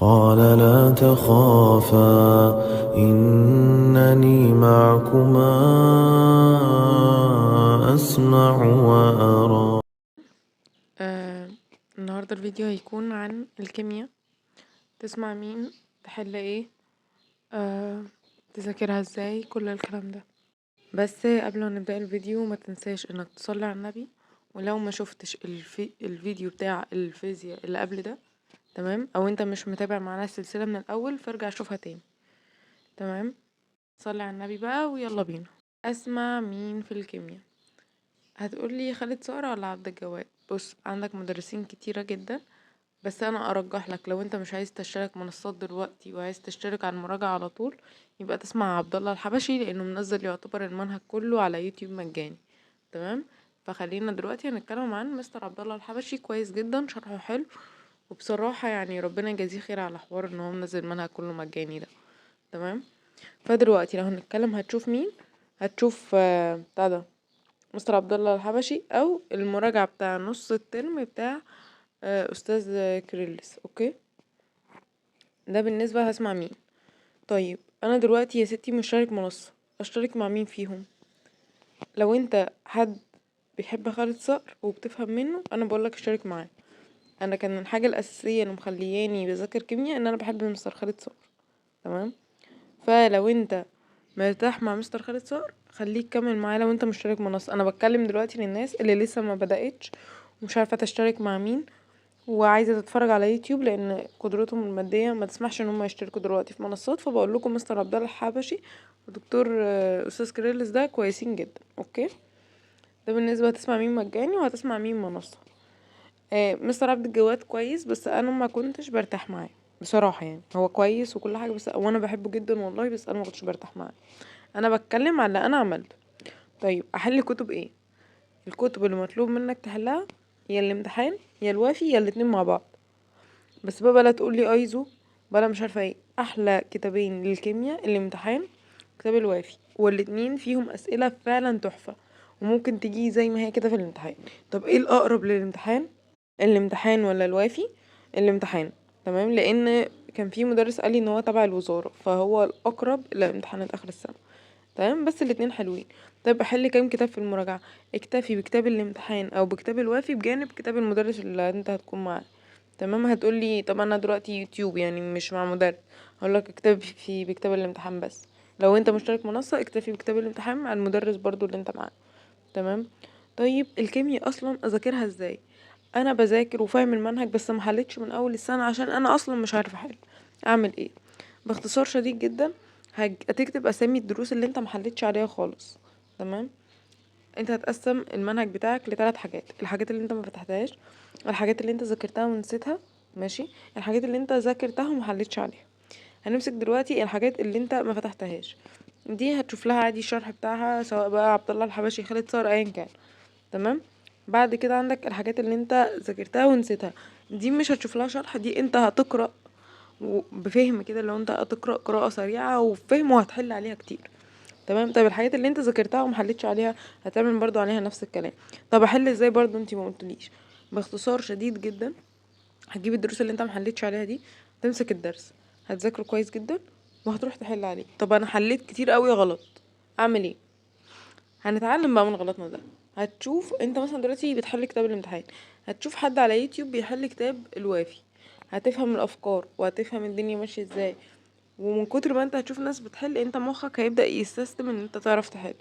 قال لا تخافا إنني معكما أسمع وأرى. النهاردة الفيديو هيكون عن الكيمياء. تسمع مين، تحل ايه، تذاكرها ازاي، كل الكلام ده. بس قبل ما نبدأ الفيديو ما تنساش انك تصلي على النبي، ولو ما شفتش الفيديو بتاع الفيزياء اللي قبل ده، تمام، او انت مش متابع معانا السلسلة من الاول فارجع شوفها تاني. تمام، صلي على النبي بقى ويلا بينا. اسمع مين في الكيمياء؟ هتقولي خالد صقر ولا عبد الجواد؟ بص، عندك مدرسين كتيرة جدا، بس انا ارجح لك لو انت مش عايز تشترك منصات دلوقتي وعايز تشترك على المراجعة على طول، يبقى تسمع عبد الله الحبشي، لانه منزل يعتبر المنهج كله على يوتيوب مجاني. تمام، فخلينا دلوقتي هنتكلم عن مستر عبد الله الحبشي. كويس جدا، شرحه حلو، وبصراحة يعني ربنا يجازيه خير على حوار ان هو منزل المنهج كله مجاني ده. تمام، فدلوقتي لو هنتكلم هتشوف مين؟ هتشوف بتاع ده مستر عبد الله الحبشي، او المراجعة بتاع نص الترم بتاع استاذ كريلس. اوكي، ده بالنسبة هسمع مين. طيب انا دلوقتي يا ستي مشترك منصة، اشترك مع مين فيهم؟ لو انت حد بيحب خالد صقر وبتفهم منه، انا بقولك اشترك معاه. انا كان الحاجة الاساسية اللي مخلياني بذاكر كيمياء ان انا بحب مستر خالد صقر. تمام، فلو انت مرتاح مع مستر خالد صقر خليك كمل معاه. لو انت مشترك منصة، انا بتكلم دلوقتي للناس اللي لسه ما بدأتش ومش عارفة تشترك مع مين وعايزه تتفرج على يوتيوب، لان قدرتهم الماديه ما تسمحش ان هم يشتركوا دلوقتي في منصات. فبقول لكم مستر عبد الله الحبشي ودكتور استاذ كريلس ده كويسين جدا. اوكي، ده بالنسبه هتسمع مين مجاني وهتسمع مين منصه. مستر عبد الجواد كويس، بس انا ما كنتش برتاح معاه بصراحه. يعني هو كويس وكل حاجه، بس وانا بحبه جدا والله، بس انا ما كنتش برتاح معاه. انا بتكلم على اللي انا عملته. طيب احل كتب ايه؟ الكتب اللي مطلوب منك تحلها يا الامتحان يا الوافي يا الاتنين مع بعض. بس بقى بلا تقولي ايزو بلا مش عارفه ايه. احلى كتابين للكيمياء الامتحان كتاب الوافي، والاتنين فيهم اسئله فعلا تحفه، وممكن تجي زي ما هي كده في الامتحان. طب ايه الاقرب للامتحان، الامتحان ولا الوافي؟ الامتحان. تمام، لان كان في مدرس قال لي ان هو تبع الوزاره، فهو الاقرب لامتحانات اخر السنه. تمام، بس الاتنين حلوين. طيب احل كام كتاب في المراجعه؟ اكتفي بكتاب الامتحان او بكتاب الوافي بجانب كتاب المدرس اللي انت هتكون معاه. تمام، هتقولي طب انا دلوقتي يوتيوب يعني مش مع مدرس، هقولك اكتفي بكتاب الامتحان بس. لو انت مشترك منصة اكتفي بكتاب الامتحان مع المدرس برضو اللي انت معاه. تمام. طيب الكيمياء اصلا اذاكرها ازاي؟ انا بذاكر وفاهم المنهج بس ما حلتش من اول السنة عشان انا اصلا مش عارفة احل. اعمل ايه؟ باختصار شديد جدا هتكتب اسامي الدروس اللي انت ما حلتش عليها خالص. تمام، انت هتقسم المنهج بتاعك لثلاث حاجات: الحاجات اللي انت ما فتحتهاش، الحاجات اللي انت ذاكرتها ونسيتها، ماشي، الحاجات اللي انت ذاكرتها وما حلتش عليها. هنمسك دلوقتي الحاجات اللي انت ما فتحتهاش، دي هتشوف لها عادي الشرح بتاعها، سواء بقى عبد الله الحبشي، خالد صقر، ايا كان. تمام، بعد كده عندك الحاجات اللي انت ذاكرتها ونسيتها، دي مش هتشوف لها شرح، دي انت هتقرا بفهم كده، لو انت هتقرا قراءه سريعه وفهم وهتحل عليها كتير. تمام، طيب الحاجات اللي انت ذاكرتها وما حلتش عليها هتعمل برضو عليها نفس الكلام. طب احل ازاي برضو؟ انتي ما قلتليش. باختصار شديد جدا هتجيب الدروس اللي انت ما حلتش عليها دي، تمسك الدرس هتذاكره كويس جدا وهتروح تحل عليه. طب انا حليت كتير قوي غلط، اعمل ايه؟ هنتعلم بقى من غلطنا ده. هتشوف انت مثلا دلوقتي بتحل كتاب الامتحان، هتشوف حد على يوتيوب بيحل كتاب الوافي، هتفهم الافكار وهتفهم الدنيا ماشيه ازاي. ومن كتر ما انت هتشوف ناس بتحل، انت مخك هيبدأ يستسلم ان انت تعرف تحل.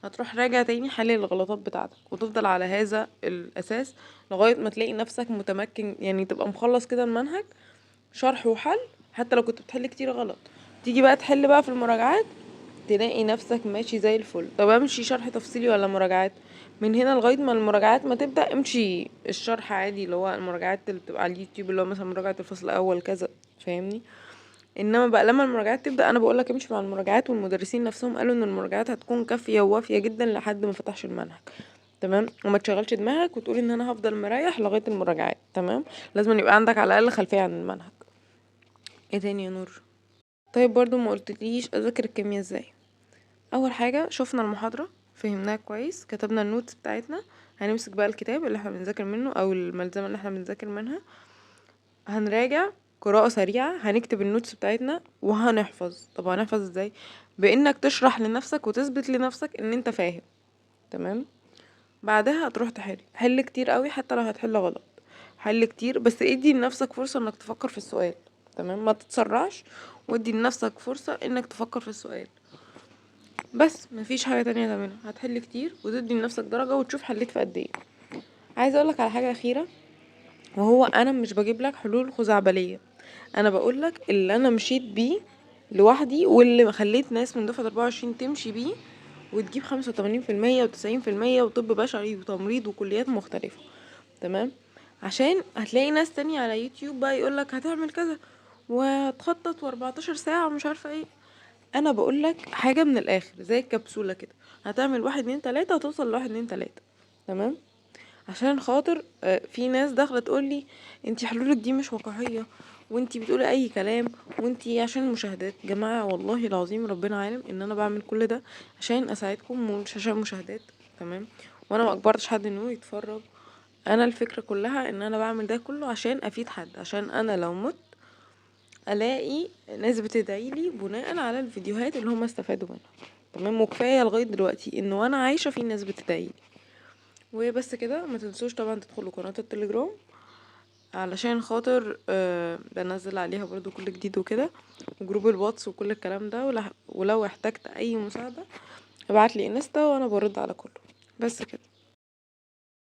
هتروح راجع تاني حل الغلطات بتاعتك، وتفضل على هذا الاساس لغاية ما تلاقي نفسك متمكن، يعني تبقى مخلص كده المنهج شرح وحل، حتى لو كنت بتحل كتير غلط. تيجي بقى تحل بقى في المراجعات تلاقي نفسك ماشي زي الفل. طب امشي شرح تفصيلي ولا مراجعات؟ من هنا لغاية ما المراجعات ما تبدأ امشي الشرح عادي، اللي هو المراجعات اللي بتبقى على اليوتيوب، اللي هو مثلا مراجعة الفصل الاول كذا، فاهمني؟ انما بقى لما المراجعات تبدا، انا بقولك امشي مع المراجعات، والمدرسين نفسهم قالوا ان المراجعات هتكون كافيه ووافيه جدا لحد ما فتحش المنهج. تمام، وما تشغلش دماغك وتقول ان انا هفضل مريح لغايه المراجعات. تمام، لازم يبقى عندك على الاقل خلفيه عن المنهج. ايه تاني يا نور؟ طيب برضو ما قلتليش اذاكر الكيمياء ازاي. اول حاجه شفنا المحاضره فهمناها كويس، كتبنا النوتس بتاعتنا، هنمسك بقى الكتاب اللي احنا بنذاكر منه او الملزمه اللي احنا بنذاكر منها، هنراجع قراءة سريعة، هنكتب النوتس بتاعتنا وهنحفظ. طب هنحفظ ازاي؟ بانك تشرح لنفسك وتثبت لنفسك ان انت فاهم. تمام. بعدها هتروح حل كتير قوي، حتى لو هتحل غلط حل كتير، بس ادي لنفسك فرصة انك تفكر في السؤال. تمام، ما تتسرعش، وادي لنفسك فرصة انك تفكر في السؤال. بس مفيش حاجة تانية تعملها، هتحل كتير وتدي لنفسك درجة وتشوف حليت في قد ايه. عايزة اقولك على حاجة اخيرة، وهو انا مش بجيب لك حلول خزعبلية، انا بقول لك اللي انا مشيت بيه لوحدي، واللي خليت ناس من دفعة 24 تمشي بيه وتجيب 85% و90% وطب بشري وتمريض وكليات مختلفة. تمام. عشان هتلاقي ناس تانية على يوتيوب بقى يقولك هتعمل كذا وتخطط و14 ساعة ومش عارفة ايه. انا بقولك حاجة من الاخر زي الكبسولة كده، هتعمل 1 2 3 هتوصل ل1 2 3. تمام. عشان خاطر في ناس داخله تقولي انتي حلولك دي مش واقعيه، وانتي بتقولي اي كلام، وانتي عشان المشاهدات. جماعه والله العظيم ربنا عالم ان انا بعمل كل ده عشان اساعدكم مش عشان مشاهدات. تمام. وانا ما اجبرتش حد انه يتفرج، انا الفكره كلها ان انا بعمل ده كله عشان افيد حد، عشان انا لو مت الاقي ناس بتدعيلي بناء على الفيديوهات اللي هم استفادوا منها. تمام. وكفايه لغايه دلوقتي انه وانا عايشه في ناس بتدعيلي. وبس كده. ما تنسوش طبعا تدخلوا قناة التليجرام علشان خاطر بنزل عليها برضو كل جديد وكده، وجروب الواتس وكل الكلام ده. ولو احتجت اي مساعدة ابعتلي انستا وانا برد على كله. بس كده.